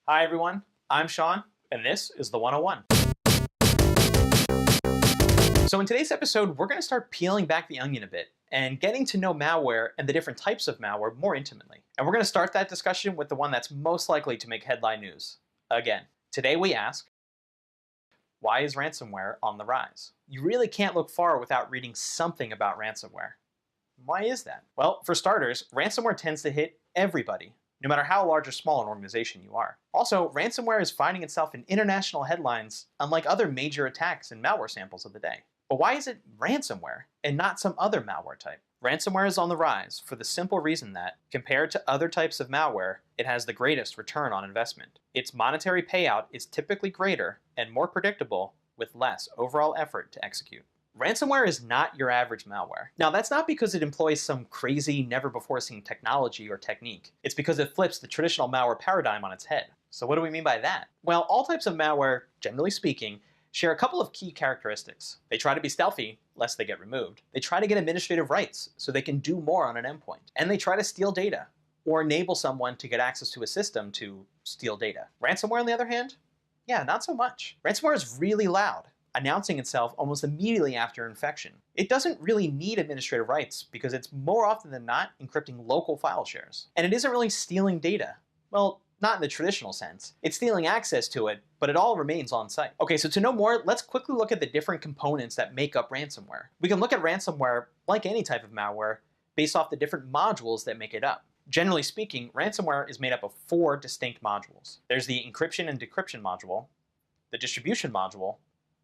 Hi everyone, I'm Sean, and this is the 101. So in today's episode, we're going to start peeling back the onion a bit and getting to know malware and the different types of malware more intimately. And we're going to start that discussion with the one that's most likely to make headline news. Again, today we ask, why is ransomware on the rise? You really can't look far without reading something about ransomware. Why is that? Well, for starters, ransomware tends to hit everybody, no matter how large or small an organization you are. Also, ransomware is finding itself in international headlines, unlike other major attacks and malware samples of the day. But why is it ransomware and not some other malware type? Ransomware is on the rise for the simple reason that, compared to other types of malware, it has the greatest return on investment. Its monetary payout is typically greater and more predictable with less overall effort to execute. Ransomware is not your average malware. Now, that's not because it employs some crazy, never-before-seen technology or technique. It's because it flips the traditional malware paradigm on its head. So what do we mean by that? Well, all types of malware, generally speaking, share a couple of key characteristics. They try to be stealthy, lest they get removed. They try to get administrative rights, so they can do more on an endpoint. And they try to steal data, or enable someone to get access to a system to steal data. Ransomware, on the other hand? Yeah, not so much. Ransomware is really loud, announcing itself almost immediately after infection. It doesn't really need administrative rights because it's more often than not encrypting local file shares. And it isn't really stealing data. Well, not in the traditional sense. It's stealing access to it, but it all remains on site. Okay, so to know more, let's quickly look at the different components that make up ransomware. We can look at ransomware, like any type of malware, based off the different modules that make it up. Generally speaking, ransomware is made up of 4 distinct modules. There's the encryption and decryption module, the distribution module,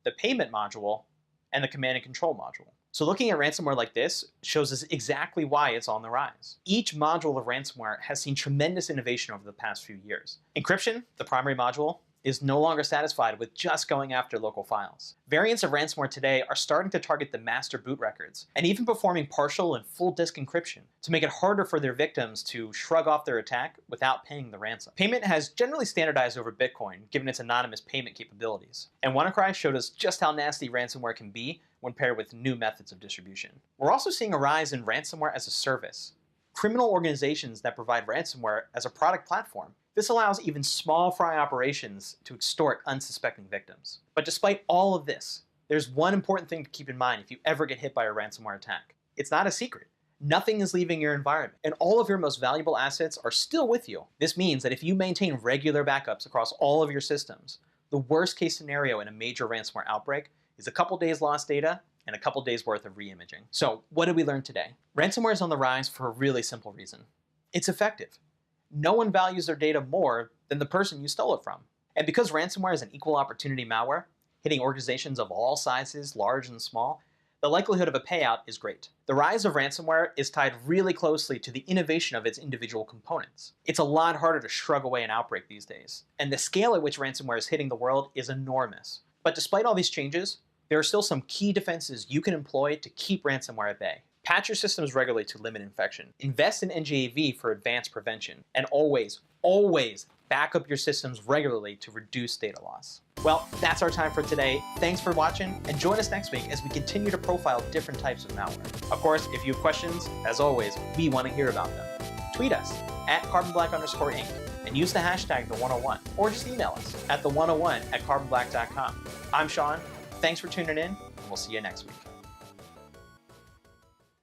the payment module, and the command and control module. So looking at ransomware like this shows us exactly why it's on the rise. Each module of ransomware has seen tremendous innovation over the past few years. Encryption, the primary module, is no longer satisfied with just going after local files. Variants of ransomware today are starting to target the master boot records, and even performing partial and full disk encryption to make it harder for their victims to shrug off their attack without paying the ransom. Payment has generally standardized over Bitcoin, given its anonymous payment capabilities. And WannaCry showed us just how nasty ransomware can be when paired with new methods of distribution. We're also seeing a rise in ransomware as a service. Criminal organizations that provide ransomware as a product platform. This allows even small fry operations to extort unsuspecting victims. But despite all of this, there's one important thing to keep in mind if you ever get hit by a ransomware attack. It's not a secret. Nothing is leaving your environment, and all of your most valuable assets are still with you. This means that if you maintain regular backups across all of your systems, the worst case scenario in a major ransomware outbreak is a couple days lost data and a couple days worth of re-imaging. So what did we learn today? Ransomware is on the rise for a really simple reason. It's effective. No one values their data more than the person you stole it from. And because ransomware is an equal opportunity malware, hitting organizations of all sizes, large and small, the likelihood of a payout is great. The rise of ransomware is tied really closely to the innovation of its individual components. It's a lot harder to shrug away an outbreak these days, and the scale at which ransomware is hitting the world is enormous. But despite all these changes, there are still some key defenses you can employ to keep ransomware at bay. Patch your systems regularly to limit infection. Invest in NGAV for advanced prevention. And always, always back up your systems regularly to reduce data loss. Well, that's our time for today. Thanks for watching, and join us next week as we continue to profile different types of malware. Of course, if you have questions, as always, we want to hear about them. Tweet us at carbonblack_inc and use the hashtag the101, or just email us at the101@carbonblack.com. I'm Sean. Thanks for tuning in, and we'll see you next week.